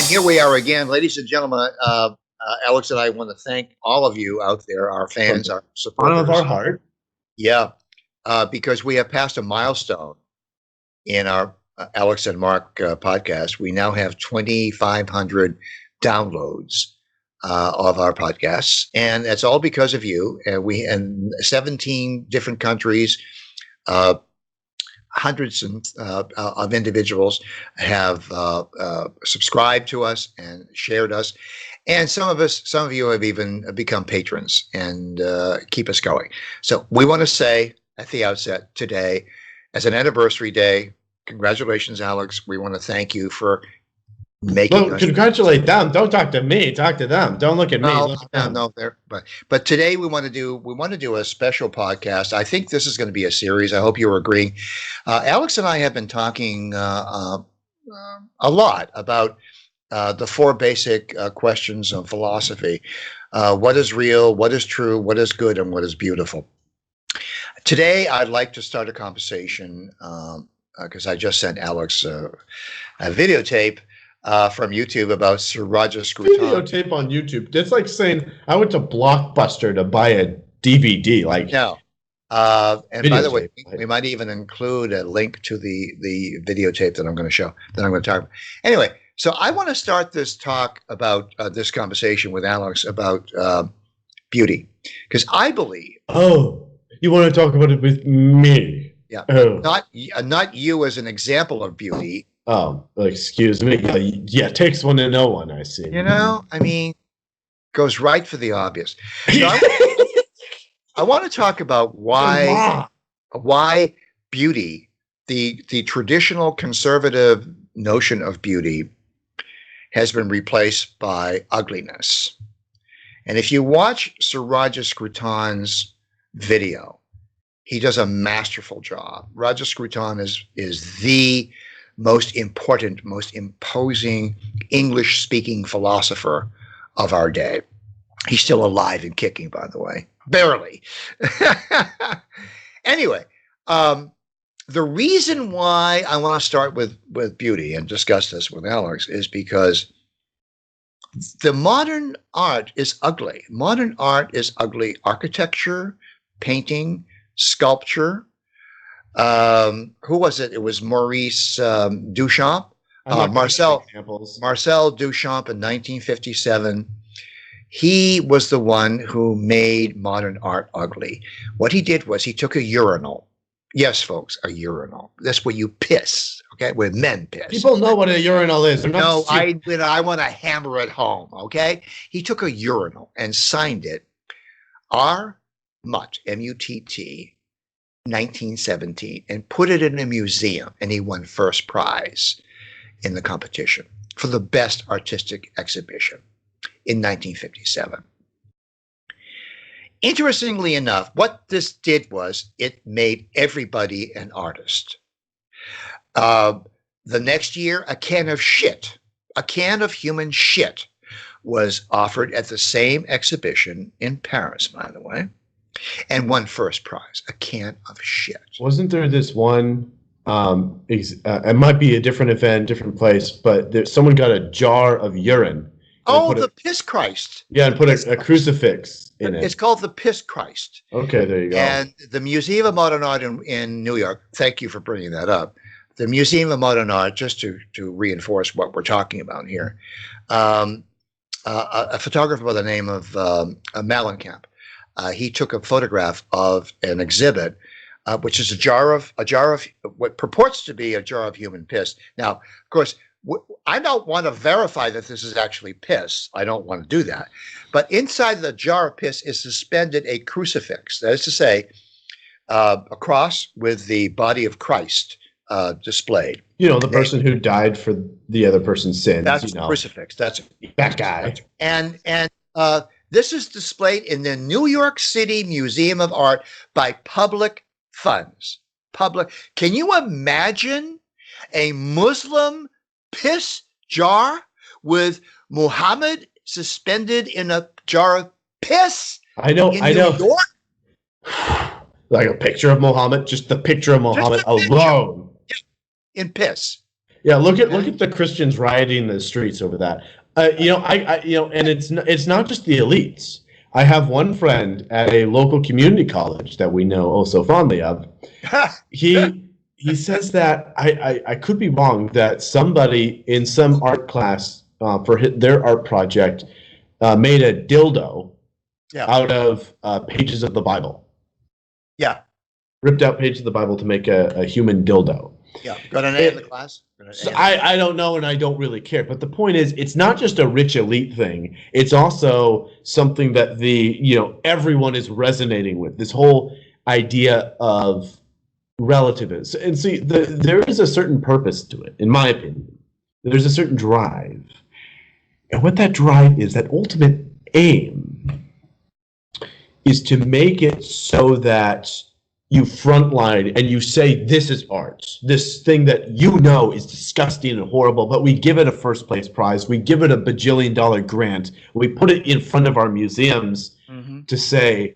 here we are again, ladies and gentlemen. Alex and I want to thank all of you out there, our fans, our supporters. Bottom of our heart. Yeah, because we have passed a milestone in our Alex and Mark podcast. We now have 2,500 downloads of our podcasts, and that's all because of you. And we in 17 different countries. Hundreds of individuals have subscribed to us and shared us, and some of you have even become patrons and keep us going. So we want to say at the outset today, as an anniversary day, congratulations, Alex. We want to thank you for making us. Congratulate them. Don't talk to me. Talk to them. Don't look at me. Look at them. No. But today we want to do a special podcast. I think this is going to be a series. I hope you're agreeing. Alex and I have been talking a lot about the four basic questions of philosophy: what is real, what is true, what is good, and what is beautiful. Today, I'd like to start a conversation because I just sent Alex a videotape. From YouTube about Sir Roger Scruton. Videotape on YouTube. That's like saying I went to Blockbuster to buy a DVD. Like no. And by the way, we might even include a link to the videotape that I'm going to show, that I'm going to talk about. Anyway, so I want to start this talk about this conversation with Alex about beauty, because I believe. Oh, you want to talk about it with me? Yeah. Not you as an example of beauty. Oh, excuse me. Yeah, takes one to know one, I see. You know, I mean, goes right for the obvious. So I want to talk about why beauty, the traditional conservative notion of beauty, has been replaced by ugliness. And if you watch Sir Roger Scruton's video, he does a masterful job. Roger Scruton is the most important, most imposing English-speaking philosopher of our day. He's still alive and kicking, by the way. Barely. Anyway, the reason why I want to start with beauty and discuss this with Alex is because the modern art is ugly. Modern art is ugly. Architecture, painting, sculpture. Who was it? It was Maurice Duchamp. Marcel Duchamp in 1957. He was the one who made modern art ugly. What he did was he took a urinal. Yes, folks, a urinal. That's where you piss, okay? Where men piss. People know what a urinal is. No, I want to hammer it home, okay? He took a urinal and signed it R. Mutt, M-U-T-T, 1917, and put it in a museum, and he won first prize in the competition for the best artistic exhibition in 1957. Interestingly enough, what this did was it made everybody an artist. The next year, a can of human shit was offered at the same exhibition in Paris, by the way, and won first prize, a can of shit. Wasn't there this one, it might be a different event, different place, but someone got a jar of urine. Oh, the Piss Christ. Yeah, and put a crucifix in it. It's called the Piss Christ. Okay, there you go. And the Museum of Modern Art in New York, thank you for bringing that up. The Museum of Modern Art, just to reinforce what we're talking about here, a photographer by the name of Mellencamp, he took a photograph of an exhibit, which is a jar of what purports to be a jar of human piss. Now, of course, I don't want to verify that this is actually piss. I don't want to do that. But inside the jar of piss is suspended a crucifix. That is to say, a cross with the body of Christ displayed. You know, the person who died for the other person's sins. That's a crucifix. That's that guy. And this is displayed in the New York City Museum of Art by public funds. Can you imagine a Muslim piss jar with Muhammad suspended in a jar of piss? I know. New York? Like a picture of Muhammad, just the picture of Muhammad alone. In piss. Yeah, look at the Christians rioting in the streets over that. And it's not just the elites. I have one friend at a local community college that we know oh so fondly of. He says that I could be wrong, that somebody in some art class for their art project made a dildo out of pages of the Bible. Yeah. Ripped out pages of the Bible to make a human dildo. Yeah. Got an A in the class? So I don't know, and I don't really care. But the point is, it's not just a rich elite thing. It's also something that everyone is resonating with. This whole idea of relativism. And see, there is a certain purpose to it, in my opinion. There's a certain drive. And what that drive is, that ultimate aim, is to make it so that you frontline and you say, this is art. This thing that is disgusting and horrible, but we give it a first place prize. We give it a bajillion-dollar grant. We put it in front of our museums to say,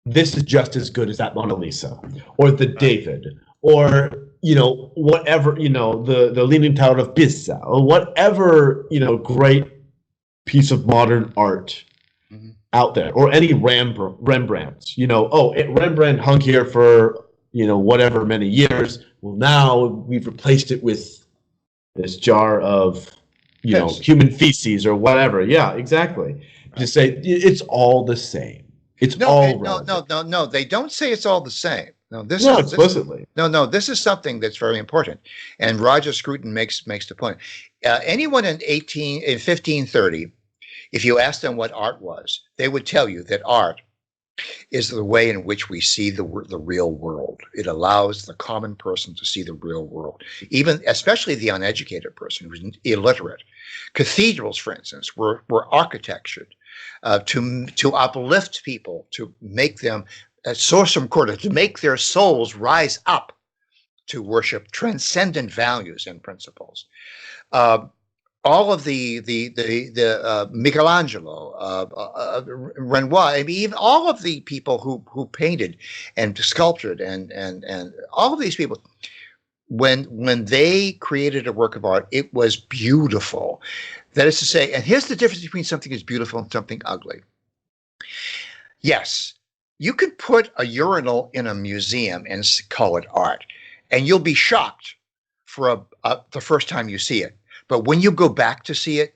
this is just as good as that Mona Lisa or the David or, whatever, the Leaning Tower of Pisa or whatever, great piece of modern art out there, or any Rembrandt. Rembrandt hung here for whatever many years. Well, now we've replaced it with this jar of human feces or whatever. Yeah, exactly. Right. To say it's all the same. It's all no. They don't say it's all the same. Explicitly. This is something that's very important, and Roger Scruton makes the point. Anyone in 1530. If you asked them what art was, they would tell you that art is the way in which we see the real world. It allows the common person to see the real world, especially the uneducated person who's illiterate. Cathedrals, for instance, were architectured to uplift people, to make them to make their souls rise up to worship transcendent values and principles. All of the Michelangelo, Renoir, even all of the people who painted and sculptured and all of these people, when they created a work of art, it was beautiful. That is to say, and here's the difference between something that's beautiful and something ugly. Yes, you could put a urinal in a museum and call it art, and you'll be shocked for the first time you see it. But when you go back to see it,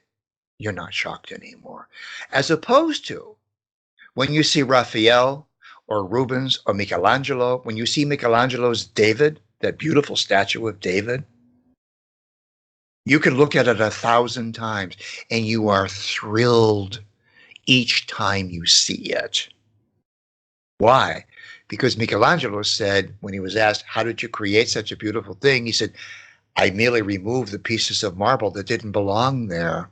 you're not shocked anymore. As opposed to when you see Raphael or Rubens or Michelangelo, when you see Michelangelo's David, that beautiful statue of David, you can look at it 1,000 times and you are thrilled each time you see it. Why? Because Michelangelo said, when he was asked, how did you create such a beautiful thing? He said, I merely removed the pieces of marble that didn't belong there.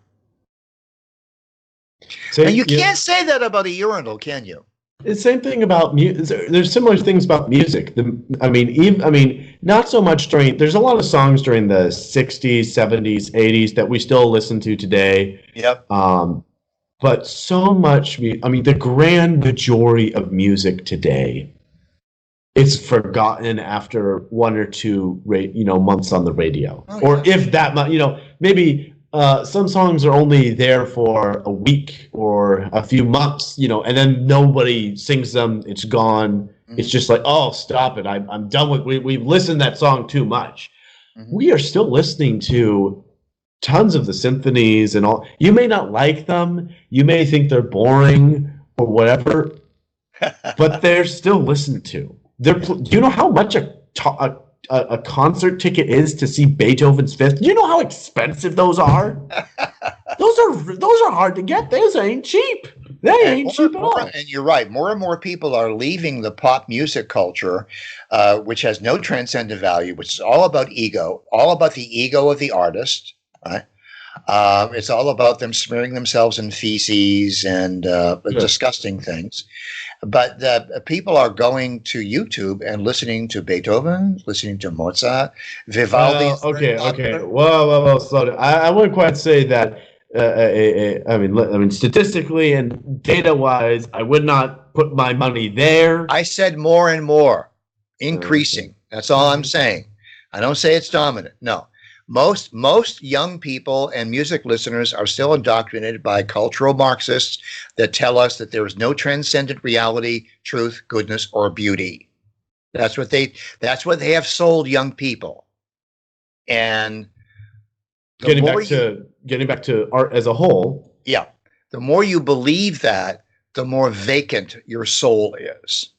And you can't say that about a urinal, can you? The same thing about music. There's similar things about music. Not so much there's a lot of songs during the 60s, 70s, 80s that we still listen to today. Yep. But so much, the grand majority of music today, it's forgotten after 1 or 2 months on the radio. Oh, yeah. Or if that much, maybe some songs are only there for a week or a few months, and then nobody sings them. It's gone. Mm-hmm. It's just like, oh, stop it. I'm done with we've listened to that song too much. Mm-hmm. We are still listening to tons of the symphonies and all. You may not like them. You may think they're boring or whatever, but they're still listened to. Do you know how much a concert ticket is to see Beethoven's Fifth? Do you know how expensive those are? Those are hard to get. Those ain't cheap. They ain't cheap at all. And you're right. More and more people are leaving the pop music culture, which has no transcendent value, which is all about ego, all about the ego of the artist. Right? It's all about them smearing themselves in feces and disgusting things. But people are going to YouTube and listening to Beethoven, listening to Mozart, Vivaldi. Okay. Whoa. Slow down. I wouldn't quite say that. Statistically and data-wise, I would not put my money there. I said more and more, increasing. That's all I'm saying. I don't say it's dominant. No. Most young people and music listeners are still indoctrinated by cultural Marxists that tell us that there is no transcendent reality, truth, goodness, or beauty. That's what they have sold young people. And getting back to art as a whole. Yeah. The more you believe that, the more vacant your soul is.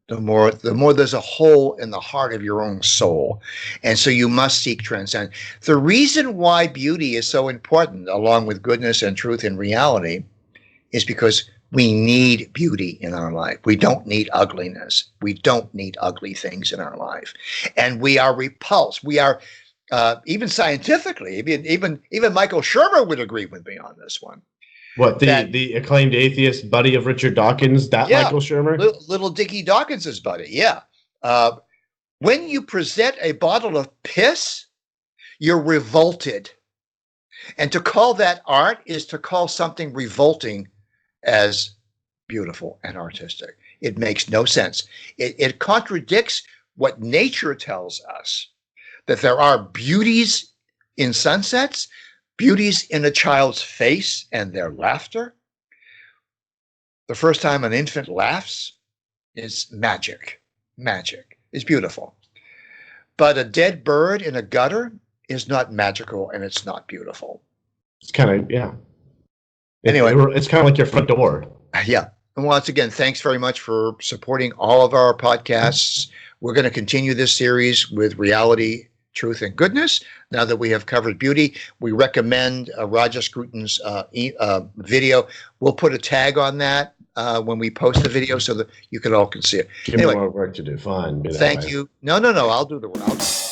The more there's a hole in the heart of your own soul. And so you must seek transcendence. The reason why beauty is so important, along with goodness and truth and reality, is because we need beauty in our life. We don't need ugliness. We don't need ugly things in our life. And we are repulsed. We are, even scientifically, even Michael Shermer would agree with me on this one. What, the acclaimed atheist buddy of Richard Dawkins, Michael Shermer? Little Dickie Dawkins' buddy, yeah. When you present a bottle of piss, you're revolted. And to call that art is to call something revolting as beautiful and artistic. It makes no sense. It contradicts what nature tells us, that there are beauties in sunsets, beauties in a child's face and their laughter. The first time an infant laughs is magic. Magic is beautiful. But a dead bird in a gutter is not magical, and it's not beautiful. It's kind of, yeah. Anyway. It's kind of like your front door. Yeah. And once again, thanks very much for supporting all of our podcasts. We're going to continue this series with reality, truth, and goodness. Now that we have covered beauty, we recommend Roger Scruton's video. We'll put a tag on that when we post the video so that you can all see it. Give me more work to do. Fine. Thank you. No. I'll do the work.